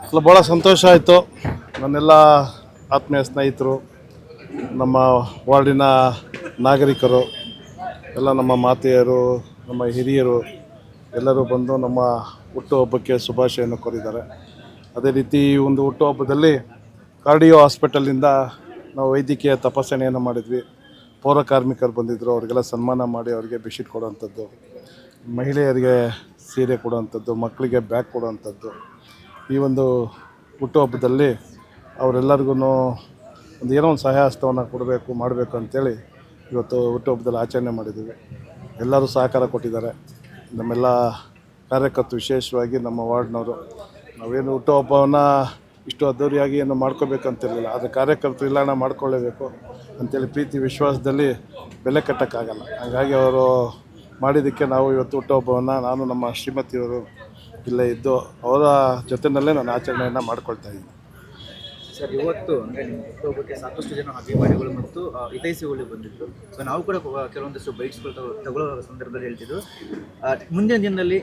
ಅಲ್ಲ, ಭಾಳ ಸಂತೋಷ ಆಯಿತು. ನನ್ನೆಲ್ಲ ಆತ್ಮೀಯ ಸ್ನೇಹಿತರು, ನಮ್ಮ ವಾರ್ಡಿನ ನಾಗರಿಕರು, ಎಲ್ಲ ನಮ್ಮ ಮಾತೆಯರು, ನಮ್ಮ ಹಿರಿಯರು ಎಲ್ಲರೂ ಬಂದು ನಮ್ಮ ಹುಟ್ಟುಹಬ್ಬಕ್ಕೆ ಶುಭಾಶಯವನ್ನು ಕೋರಿದ್ದಾರೆ. ಅದೇ ರೀತಿ ಈ ಒಂದು ಹುಟ್ಟುಹಬ್ಬದಲ್ಲಿ ಕಾರ್ಡಿಯೋ ಹಾಸ್ಪಿಟಲಿಂದ ನಾವು ವೈದ್ಯಕೀಯ ತಪಾಸಣೆಯನ್ನು ಮಾಡಿದ್ವಿ. ಪೌರ ಕಾರ್ಮಿಕರು ಬಂದಿದ್ದರು, ಅವರಿಗೆಲ್ಲ ಸನ್ಮಾನ ಮಾಡಿ ಅವರಿಗೆ ಬೆಡ್ಶೀಟ್ ಕೊಡುವಂಥದ್ದು, ಮಹಿಳೆಯರಿಗೆ ಸೀರೆ ಕೊಡುವಂಥದ್ದು, ಮಕ್ಕಳಿಗೆ ಬ್ಯಾಗ್ ಕೊಡುವಂಥದ್ದು. ಈ ಒಂದು ಹುಟ್ಟುಹಬ್ಬದಲ್ಲಿ ಅವರೆಲ್ಲರಿಗೂ ಒಂದು ಏನೋ ಒಂದು ಸಹಾಯ ಹಸ್ತವನ್ನು ಮಾಡಬೇಕು ಅಂಥೇಳಿ ಇವತ್ತು ಹುಟ್ಟುಹಬ್ಬದಲ್ಲಿ ಆಚರಣೆ ಮಾಡಿದ್ದೀವಿ. ಎಲ್ಲರೂ ಸಹಕಾರ ಕೊಟ್ಟಿದ್ದಾರೆ. ನಮ್ಮೆಲ್ಲ ಕಾರ್ಯಕರ್ತರು, ವಿಶೇಷವಾಗಿ ನಮ್ಮ ವಾರ್ಡ್ನವರು. ನಾವೇನು ಹುಟ್ಟುಹಬ್ಬವನ್ನು ಇಷ್ಟು ಅದ್ದೂರಿಯಾಗಿ ಏನು ಮಾಡ್ಕೋಬೇಕಂತಿರಲಿಲ್ಲ, ಆದರೆ ಕಾರ್ಯಕರ್ತರು ಇಲ್ಲ ಮಾಡ್ಕೊಳ್ಳೇಬೇಕು ಅಂಥೇಳಿ ಪ್ರೀತಿ ವಿಶ್ವಾಸದಲ್ಲಿ ಬೆಲೆ ಕಟ್ಟೋಕ್ಕಾಗಲ್ಲ. ಹಾಗಾಗಿ ಅವರು ಮಾಡಿದ್ದಕ್ಕೆ ನಾವು ಇವತ್ತು ಹುಟ್ಟುಹಬ್ಬವನ್ನು ನಾನು ನಮ್ಮ ಶ್ರೀಮತಿಯವರು ಇಲ್ಲೇ ಇದ್ದು ಅವರ ಜೊತೆಯಲ್ಲೇ ನಾನು ಆಚರಣೆಯನ್ನು ಮಾಡ್ಕೊಳ್ತಾ ಇದ್ದೀನಿ. ಸರ್, ಇವತ್ತು ಅಂದರೆ ನಿಮ್ಮ ಹುಟ್ಟುಹಬ್ಬಕ್ಕೆ ಸಾಕಷ್ಟು ಜನ ಅಭಿಮಾನಿಗಳು ಮತ್ತು ಹಿತೈಷಿಗಳು ಬಂದಿದ್ದರು. ಸೊ ನಾವು ಕೂಡ ಕೆಲವೊಂದಷ್ಟು ಬೈಕ್ಸ್ಗಳು ತಗೊಳ್ಳೋ ಸಂದರ್ಭದಲ್ಲಿ ಹೇಳ್ತಿದ್ರು, ಮುಂದಿನ ದಿನದಲ್ಲಿ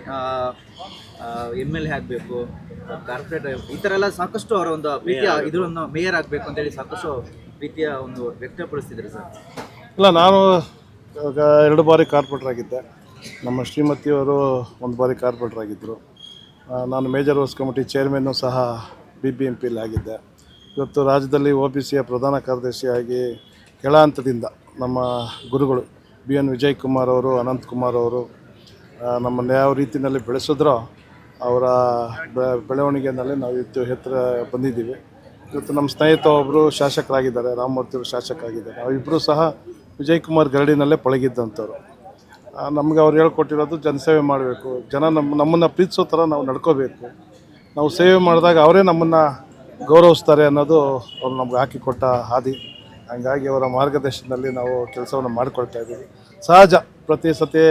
MLA ಆಗಬೇಕು, ಕಾರ್ಪೊರೇಟ್, ಈ ಥರ ಎಲ್ಲ ಸಾಕಷ್ಟು ಅವರ ಒಂದು ಪ್ರೀತಿಯ ಇದನ್ನು ಮೇಯರ್ ಆಗಬೇಕು ಅಂತೇಳಿ ಸಾಕಷ್ಟು ಪ್ರೀತಿಯ ಒಂದು ವ್ಯಕ್ತಪಡಿಸ್ತಿದ್ರು ಸರ್. ಇಲ್ಲ, ನಾನು 2 ಬಾರಿ ಕಾರ್ಪೊರೇಟರ್ ಆಗಿದ್ದೆ. ನಮ್ಮ ಶ್ರೀಮತಿಯವರು 1 ಬಾರಿ ಕಾರ್ಪೊರೇಟರ್ ಆಗಿದ್ದರು. ನಾನು ಮೇಜರ್ ವರ್ಕ್ಸ್ ಕಮಿಟಿ ಚೇರ್ಮನ್ನು ಸಹ BBMPಯಲ್ಲಿ ಆಗಿದ್ದೆ. ಇವತ್ತು ರಾಜ್ಯದಲ್ಲಿ OBCಯ ಪ್ರಧಾನ ಕಾರ್ಯದರ್ಶಿಯಾಗಿ ಕೆಳ ಹಂತದಿಂದ ನಮ್ಮ ಗುರುಗಳು BN ವಿಜಯ್ ಕುಮಾರ್ ಅವರು, ಅನಂತ್ ಕುಮಾರ್ ಅವರು ನಮ್ಮನ್ನು ಯಾವ ರೀತಿಯಲ್ಲಿ ಬೆಳೆಸಿದ್ರೋ ಅವರ ಬೆಳವಣಿಗೆಯಲ್ಲಿ ನಾವು ಇವತ್ತು ಎತ್ತರ ಬಂದಿದ್ದೀವಿ. ಇವತ್ತು ನಮ್ಮ ಸ್ನೇಹಿತ ಒಬ್ಬರು ಶಾಸಕರಾಗಿದ್ದಾರೆ, ರಾಮಮೂರ್ತಿಯವರು ಶಾಸಕರಾಗಿದ್ದಾರೆ. ನಾವಿಬ್ಬರು ಸಹ ವಿಜಯ್ ಕುಮಾರ್ ಗರಡಿನಲ್ಲೇ ಪಳಗಿದ್ದಂಥವ್ರು. ನಮಗೆ ಅವ್ರು ಹೇಳ್ಕೊಟ್ಟಿರೋದು ಜನಸೇವೆ ಮಾಡಬೇಕು, ಜನ ನಮ್ಮನ್ನು ಪ್ರೀತಿಸೋ ಥರ ನಾವು ನಡ್ಕೋಬೇಕು, ನಾವು ಸೇವೆ ಮಾಡಿದಾಗ ಅವರೇ ನಮ್ಮನ್ನು ಗೌರವಿಸ್ತಾರೆ ಅನ್ನೋದು ಅವ್ರು ನಮ್ಗೆ ಹಾಕಿಕೊಟ್ಟ ಹಾದಿ. ಹಾಗಾಗಿ ಅವರ ಮಾರ್ಗದರ್ಶನದಲ್ಲಿ ನಾವು ಕೆಲಸವನ್ನು ಮಾಡಿಕೊಳ್ತಾ ಇದ್ದೀವಿ. ಸಹಜ, ಪ್ರತಿ ಸತಿ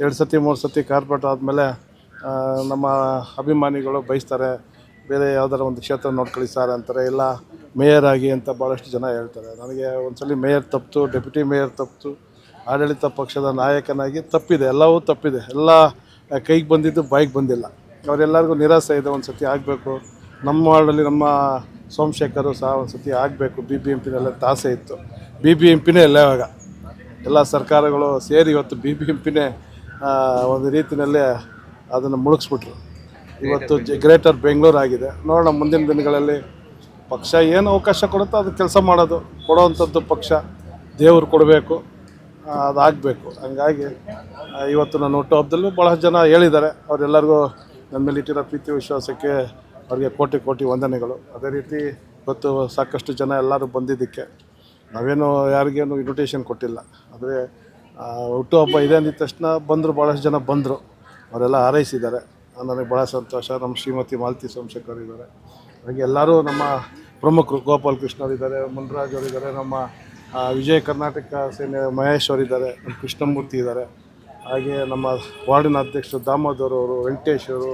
2 ಸತಿ 3 ಸತಿ ಕಾರ್ಪೊರೇಟ್ ಆದಮೇಲೆ ನಮ್ಮ ಅಭಿಮಾನಿಗಳು ಬಯಸ್ತಾರೆ, ಬೇರೆ ಯಾವುದಾರ ಒಂದು ಕ್ಷೇತ್ರ ನೋಡ್ಕೊಳ್ಳಿ ಸರ್ ಅಂತಾರೆ, ಇಲ್ಲ ಮೇಯರ್ ಆಗಿ ಅಂತ ಭಾಳಷ್ಟು ಜನ ಹೇಳ್ತಾರೆ. ನನಗೆ ಒಂದ್ಸಲಿ ಮೇಯರ್ ತಪ್ಪಿತು, ಡೆಪ್ಯೂಟಿ ಮೇಯರ್ ತಪ್ಪಿತು, ಆಡಳಿತ ಪಕ್ಷದ ನಾಯಕನಾಗಿ ತಪ್ಪಿದೆ, ಎಲ್ಲವೂ ತಪ್ಪಿದೆ. ಎಲ್ಲ ಕೈಗೆ ಬಂದಿದ್ದು ಬಾಯಿಗೆ ಬಂದಿಲ್ಲ. ಅವರೆಲ್ಲರಿಗೂ ನಿರಾಸೆ ಇದೆ, ಒಂದು ಸತಿ ಆಗಬೇಕು. ನಮ್ಮ ವಾರ್ಡಲ್ಲಿ ನಮ್ಮ ಸೋಮಶೇಖರು ಸಹ ಒಂದು ಸತಿ ಆಗಬೇಕು. BBMPನಲ್ಲೇ ತಾಸೆ ಇತ್ತು, BBMPನೇ ಎಲ್ಲ ಇವಾಗ ಎಲ್ಲ ಸರ್ಕಾರಗಳು ಸೇರಿ ಇವತ್ತು BBMPನೇ ಒಂದು ರೀತಿಯಲ್ಲೇ ಅದನ್ನು ಮುಳುಗಿಸ್ಬಿಟ್ರು. ಇವತ್ತು ಗ್ರೇಟರ್ ಬೆಂಗಳೂರು ಆಗಿದೆ. ನೋಡೋಣ ಮುಂದಿನ ದಿನಗಳಲ್ಲಿ ಪಕ್ಷ ಏನು ಅವಕಾಶ ಕೊಡುತ್ತೋ ಅದು ಕೆಲಸ ಕೊಡೋವಂಥದ್ದು ಪಕ್ಷ ದೇವರು ಕೊಡಬೇಕು, ಅದಾಗಬೇಕು. ಹಂಗಾಗಿ ಇವತ್ತು ನನ್ನ ಹುಟ್ಟುಹಬ್ಬದಲ್ಲೂ ಭಾಳ ಜನ ಹೇಳಿದ್ದಾರೆ. ಅವರೆಲ್ಲರಿಗೂ ನನ್ನ ಮೇಲೆ ಇಟ್ಟಿರೋ ಪ್ರೀತಿ ವಿಶ್ವಾಸಕ್ಕೆ ಅವರಿಗೆ ಕೋಟಿ ಕೋಟಿ ವಂದನೆಗಳು. ಅದೇ ರೀತಿ ಇವತ್ತು ಸಾಕಷ್ಟು ಜನ ಎಲ್ಲರೂ ಬಂದಿದ್ದಕ್ಕೆ ನಾವೇನು ಯಾರಿಗೇನು ಇನ್ವಿಟೇಷನ್ ಕೊಟ್ಟಿಲ್ಲ, ಆದರೆ ಹುಟ್ಟುಹಬ್ಬ ಇದೆ ಅಂದಿದ ತಕ್ಷಣ ಬಂದರು, ಭಾಳಷ್ಟು ಜನ ಬಂದರು, ಅವರೆಲ್ಲ ಹಾರೈಸಿದ್ದಾರೆ. ನನಗೆ ಭಾಳ ಸಂತೋಷ. ನಮ್ಮ ಶ್ರೀಮತಿ ಮಾಲತಿ ಸೋಮಶೇಖರ್ ಇದ್ದಾರೆ, ಹಾಗೆ ಎಲ್ಲರೂ ನಮ್ಮ ಪ್ರಮುಖರು ಗೋಪಾಲ್ ಕೃಷ್ಣ ಅವರಿದ್ದಾರೆ, ಮುನ್ರಾಜ್ ಅವರಿದ್ದಾರೆ, ನಮ್ಮ ವಿಜಯ ಕರ್ನಾಟಕ ಸೇನೆ ಮಹೇಶ್ ಅವರಿದ್ದಾರೆ, ನಮ್ಮ ಕೃಷ್ಣಮೂರ್ತಿ ಇದ್ದಾರೆ, ಹಾಗೆ ನಮ್ಮ ವಾರ್ಡಿನ ಅಧ್ಯಕ್ಷರು ದಾಮೋದರ್ ಅವರು, ವೆಂಕಟೇಶ್ ಅವರು,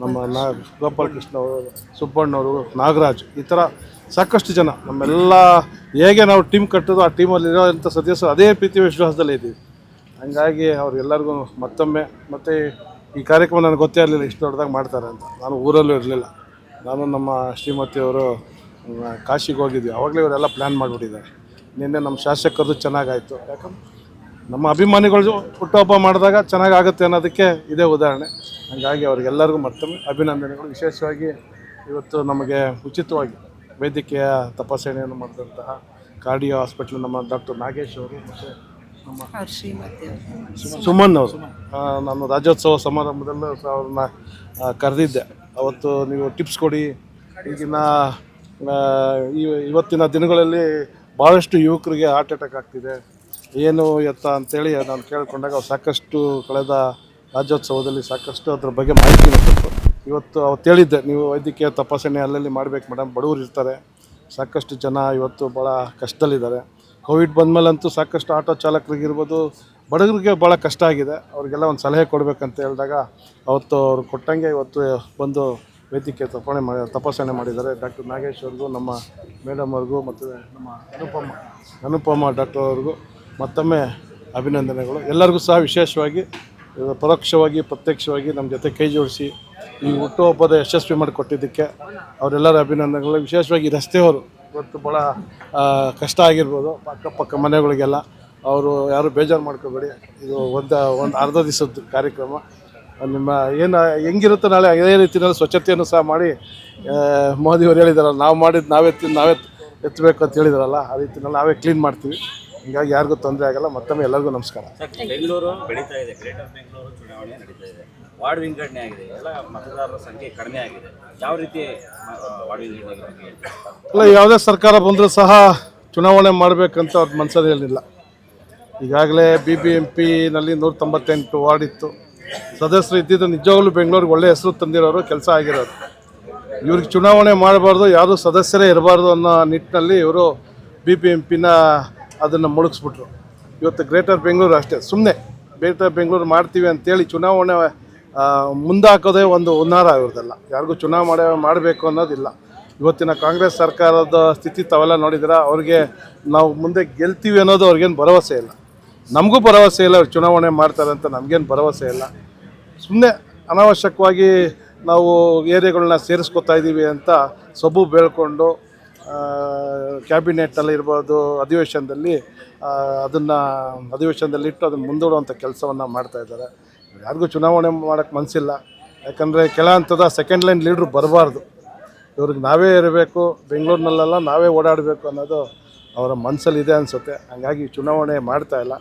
ನಮ್ಮ ಗೋಪಾಲ್ ಕೃಷ್ಣ ಅವರು, ಸುಬ್ಬಣ್ಣವರು, ನಾಗರಾಜ್, ಈ ಥರ ಸಾಕಷ್ಟು ಜನ ನಮ್ಮೆಲ್ಲ ಹೇಗೆ ನಾವು ಟೀಮ್ ಕಟ್ಟೋದು ಆ ಟೀಮಲ್ಲಿರೋಂಥ ಸದಸ್ಯರು ಅದೇ ಪ್ರೀತಿ ವಿಶ್ವಾಸದಲ್ಲೇ ಇದ್ದೀವಿ. ಹಂಗಾಗಿ ಅವ್ರಿಗೆಲ್ಲರಿಗೂ ಮತ್ತೊಮ್ಮೆ ಮತ್ತು ಈ ಕಾರ್ಯಕ್ರಮ ನನಗೆ ಗೊತ್ತೇ ಇರಲಿಲ್ಲ ಇಷ್ಟು ದೊಡ್ಡದಾಗಿ ಮಾಡ್ತಾರೆ ಅಂತ. ನಾನು ಊರಲ್ಲೂ ಇರಲಿಲ್ಲ. ನಾನು ನಮ್ಮ ಶ್ರೀಮತಿಯವರು ಕಾಶಿಗೆ ಹೋಗಿದ್ವಿ, ಆವಾಗಲೇ ಇವರೆಲ್ಲ ಪ್ಲ್ಯಾನ್ ಮಾಡಿಬಿಟ್ಟಿದ್ದಾರೆ. ನಿನ್ನೆ ನಮ್ಮ ಶಾಸಕರದು ಚೆನ್ನಾಗಾಯಿತು, ಯಾಕಂದ್ರೆ ನಮ್ಮ ಅಭಿಮಾನಿಗಳು ಹುಟ್ಟುಹಬ್ಬ ಮಾಡಿದಾಗ ಚೆನ್ನಾಗಾಗುತ್ತೆ ಅನ್ನೋದಕ್ಕೆ ಇದೇ ಉದಾಹರಣೆ. ಹಾಗಾಗಿ ಅವರಿಗೆಲ್ಲರಿಗೂ ಮತ್ತೊಮ್ಮೆ ಅಭಿನಂದನೆಗಳು. ವಿಶೇಷವಾಗಿ ಇವತ್ತು ನಮಗೆ ಉಚಿತವಾಗಿ ವೈದ್ಯಕೀಯ ತಪಾಸಣೆಯನ್ನು ಮಾಡಿದಂತಹ ಕಾರ್ಡಿಯೋ ಹಾಸ್ಪಿಟ್ಲ್ ನಮ್ಮ ಡಾಕ್ಟರ್ ನಾಗೇಶ್ ಅವರು ಮತ್ತು ನಮ್ಮ ಸುಮನ್ ಅವರು, ನಾನು ರಾಜ್ಯೋತ್ಸವ ಸಮಾರಂಭದಲ್ಲೂ ಅವ್ರನ್ನ ಕರೆದಿದ್ದೆ. ಅವತ್ತು ನೀವು ಟಿಪ್ಸ್ ಕೊಡಿ, ಇವತ್ತಿನ ದಿನಗಳಲ್ಲಿ ಭಾಳಷ್ಟು ಯುವಕರಿಗೆ ಹಾರ್ಟ್ ಅಟ್ಯಾಕ್ ಆಗ್ತಿದೆ, ಏನು ಎತ್ತ ಅಂತೇಳಿ ನಾನು ಕೇಳಿಕೊಂಡಾಗ ಅವ್ರು ಸಾಕಷ್ಟು ಕಳೆದ ರಾಜ್ಯೋತ್ಸವದಲ್ಲಿ ಸಾಕಷ್ಟು ಅದ್ರ ಬಗ್ಗೆ ಮಾಹಿತಿನ ಕೊಟ್ಟರು. ಇವತ್ತು ಅವತ್ತು ಹೇಳಿದ್ದೆ, ನೀವು ವೈದ್ಯಕೀಯ ತಪಾಸಣೆ ಅಲ್ಲಲ್ಲಿ ಮಾಡಬೇಕು ಮೇಡಮ್, ಬಡವರು ಇರ್ತಾರೆ, ಸಾಕಷ್ಟು ಜನ ಇವತ್ತು ಭಾಳ ಕಷ್ಟದಲ್ಲಿದ್ದಾರೆ. ಕೋವಿಡ್ ಬಂದಮೇಲಂತೂ ಸಾಕಷ್ಟು ಆಟೋ ಚಾಲಕರಿಗಿರ್ಬೋದು, ಬಡವರಿಗೆ ಭಾಳ ಕಷ್ಟ ಆಗಿದೆ. ಅವರಿಗೆಲ್ಲ ಒಂದು ಸಲಹೆ ಕೊಡಬೇಕಂತ ಹೇಳಿದಾಗ ಅವತ್ತು ಅವ್ರು ಕೊಟ್ಟಂಗೆ ಇವತ್ತು ಬಂದು ವೈದ್ಯಕೀಯ ತಪಾಸಣೆ ಮಾಡಿದ್ದಾರೆ. ಡಾಕ್ಟರ್ ನಾಗೇಶ್ ಅವ್ರಿಗೂ, ನಮ್ಮ ಮೇಡಮ್ ಅವ್ರಿಗೂ ಮತ್ತು ನಮ್ಮ ಅನುಪಮ ಡಾಕ್ಟರ್ ಅವ್ರಿಗೂ ಮತ್ತೊಮ್ಮೆ ಅಭಿನಂದನೆಗಳು. ಎಲ್ಲರಿಗೂ ಸಹ ವಿಶೇಷವಾಗಿ ಪರೋಕ್ಷವಾಗಿ ಪ್ರತ್ಯಕ್ಷವಾಗಿ ನಮ್ಮ ಜೊತೆ ಕೈ ಜೋಡಿಸಿ ಈ ಹುಟ್ಟುಹಬ್ಬದ ಯಶಸ್ವಿ ಮಾಡಿಕೊಟ್ಟಿದ್ದಕ್ಕೆ ಅವರೆಲ್ಲರ ಅಭಿನಂದನೆಗಳು. ವಿಶೇಷವಾಗಿ ರಸ್ತೆಯವರು ಇವತ್ತು ಭಾಳ ಕಷ್ಟ ಆಗಿರ್ಬೋದು ಅಕ್ಕಪಕ್ಕ ಮನೆಗಳಿಗೆಲ್ಲ. ಅವರು ಯಾರು ಬೇಜಾರು ಮಾಡ್ಕೋಬೇಡಿ, ಇದು ಒಂದು ಅರ್ಧ ದಿವಸದ ಕಾರ್ಯಕ್ರಮ. ನಿಮ್ಮ ಏನು ಹೆಂಗಿರುತ್ತೆ ನಾಳೆ ಅದೇ ರೀತಿಯಲ್ಲಿ ಸ್ವಚ್ಛತೆಯನ್ನು ಸಹ ಮಾಡಿ, ಮೋದಿಯವರು ಹೇಳಿದಾರಲ್ಲ, ನಾವು ಮಾಡಿದ್ದು ನಾವೇ ಎತ್ತಬೇಕು ಅಂತ ಹೇಳಿದಾರಲ್ಲ, ಆ ರೀತಿಯಲ್ಲಿ ನಾವೇ ಕ್ಲೀನ್ ಮಾಡ್ತೀವಿ. ಹೀಗಾಗಿ ಯಾರಿಗೂ ತೊಂದರೆ ಆಗಲ್ಲ. ಮತ್ತೊಮ್ಮೆ ಎಲ್ಲರಿಗೂ ನಮಸ್ಕಾರ. ಬೆಂಗಳೂರು ಬೆಳೀತಾ ಇದೆ, ಗ್ರೇಟರ್ ಬೆಂಗಳೂರು ಚುನಾವಣೆ ನಡೀತಾ ಇದೆ, ವಾರ್ಡ್ ವಿಂಗಡಣೆ ಆಗಿದೆ, ಎಲ್ಲ ಮತದಾರರ ಸಂಖ್ಯೆ ಕಡಿಮೆ ಆಗಿದೆ. ಯಾವ ರೀತಿ ವಾರ್ಡ್ ವಿಂಗಡಣೆ ಆಗಿದೆ? ಅಲ್ಲ, ಯಾವುದೇ ಸರ್ಕಾರ ಬಂದರೂ ಸಹ ಚುನಾವಣೆ ಮಾಡಬೇಕಂತ ಅವ್ರ ಮನಸ್ಸಲ್ಲಿ ಏನಿಲ್ಲ. ಈಗಾಗಲೇ BBMPನಲ್ಲಿ 198 ವಾರ್ಡ್ ಇತ್ತು. ಸದಸ್ಯರು ಇದ್ದಿದ್ದು ನಿಜವಾಗ್ಲೂ ಬೆಂಗಳೂರಿಗೆ ಒಳ್ಳೆಯ ಹೆಸರು ತಂದಿರೋರು, ಕೆಲಸ ಆಗಿರೋರು. ಇವ್ರಿಗೆ ಚುನಾವಣೆ ಮಾಡಬಾರ್ದು, ಯಾರೂ ಸದಸ್ಯರೇ ಇರಬಾರ್ದು ಅನ್ನೋ ನಿಟ್ಟಿನಲ್ಲಿ ಇವರು BBMPನ ಅದನ್ನು ಮುಳುಗಿಸ್ಬಿಟ್ರು. ಇವತ್ತು ಗ್ರೇಟರ್ ಬೆಂಗಳೂರು ಅಷ್ಟೇ, ಸುಮ್ಮನೆ ಗ್ರೇಟರ್ ಬೆಂಗಳೂರು ಮಾಡ್ತೀವಿ ಅಂತೇಳಿ ಚುನಾವಣೆ ಮುಂದಾಕೋದೇ ಒಂದು ಹುನ್ನಾರ ಇವ್ರದ್ದೆಲ್ಲ. ಯಾರಿಗೂ ಚುನಾವಣೆ ಮಾಡಬೇಕು ಅನ್ನೋದಿಲ್ಲ. ಇವತ್ತಿನ ಕಾಂಗ್ರೆಸ್ ಸರ್ಕಾರದ ಸ್ಥಿತಿ ತಾವೆಲ್ಲ ನೋಡಿದ್ರೆ ಅವ್ರಿಗೆ ನಾವು ಮುಂದೆ ಗೆಲ್ತೀವಿ ಅನ್ನೋದು ಅವ್ರಿಗೇನು ಭರವಸೆ ಇಲ್ಲ. ನಮಗೂ ಭರವಸೆ ಇಲ್ಲ ಅವ್ರು ಚುನಾವಣೆ ಮಾಡ್ತಾರೆ ಅಂತ, ನಮಗೇನು ಭರವಸೆ ಇಲ್ಲ. ಸುಮ್ಮನೆ ಅನಾವಶ್ಯಕವಾಗಿ ನಾವು ಏರಿಯಾಗಳನ್ನ ಸೇರಿಸ್ಕೊತಾ ಇದ್ದೀವಿ ಅಂತ ಸೊಬ್ಬು ಬೆಳ್ಕೊಂಡು ಕ್ಯಾಬಿನೆಟ್ಟಲ್ಲಿ ಇರ್ಬೋದು, ಅಧಿವೇಶನದಲ್ಲಿ ಅಧಿವೇಶನದಲ್ಲಿಟ್ಟು ಅದನ್ನು ಮುಂದೂಡುವಂಥ ಕೆಲಸವನ್ನು ಮಾಡ್ತಾಯಿದ್ದಾರೆ. ಯಾರಿಗೂ ಚುನಾವಣೆ ಮಾಡೋಕ್ಕೆ ಮನಸ್ಸಿಲ್ಲ. ಯಾಕಂದರೆ ಕೆಳ ಹಂತದ ಸೆಕೆಂಡ್ ಲೈನ್ ಲೀಡ್ರು ಬರಬಾರ್ದು. ಇವ್ರಿಗೆ ನಾವೇ ಇರಬೇಕು, ಬೆಂಗಳೂರಿನಲ್ಲೆಲ್ಲ ನಾವೇ ಓಡಾಡಬೇಕು ಅನ್ನೋದು ಅವರ ಮನಸ್ಸಲ್ಲಿದೆ ಅನಿಸುತ್ತೆ. ಹಾಗಾಗಿ ಚುನಾವಣೆ ಮಾಡ್ತಾಯಿಲ್ಲ.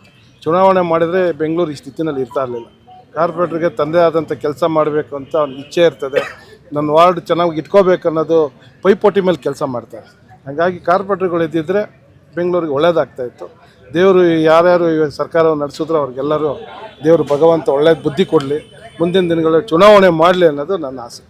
ಚುನಾವಣೆ ಮಾಡಿದರೆ ಬೆಂಗಳೂರು ಈ ಸ್ಥಿತಿನಲ್ಲಿ ಇರ್ತಾ ಇರಲಿಲ್ಲ. ಕಾರ್ಪೊರೇಟ್ರಿಗೆ ತಂದೆ ಆದಂಥ ಕೆಲಸ ಮಾಡಬೇಕು ಅಂತ ಅವ್ನಿಗೆ ಇಚ್ಛೆ ಇರ್ತದೆ. ನನ್ನ ವಾರ್ಡ್ ಚೆನ್ನಾಗಿ ಇಟ್ಕೋಬೇಕು ಅನ್ನೋದು ಪೈಪೋಟಿ ಮೇಲೆ ಕೆಲಸ ಮಾಡ್ತಾರೆ. ಹಾಗಾಗಿ ಕಾರ್ಪೊರೇಟ್ರುಗಳು ಇದ್ದಿದ್ದರೆ ಬೆಂಗಳೂರಿಗೆ ಒಳ್ಳೇದಾಗ್ತಾಯಿತ್ತು. ದೇವರು ಯಾರ್ಯಾರು ಈ ಸರ್ಕಾರವನ್ನು ನಡೆಸಿದ್ರು ಅವ್ರಿಗೆಲ್ಲರೂ ದೇವರು ಭಗವಂತ ಒಳ್ಳೆಯ ಬುದ್ಧಿ ಕೊಡಲಿ, ಮುಂದಿನ ದಿನಗಳಲ್ಲಿ ಚುನಾವಣೆ ಮಾಡಲಿ ಅನ್ನೋದು ನನ್ನ ಆಸೆ.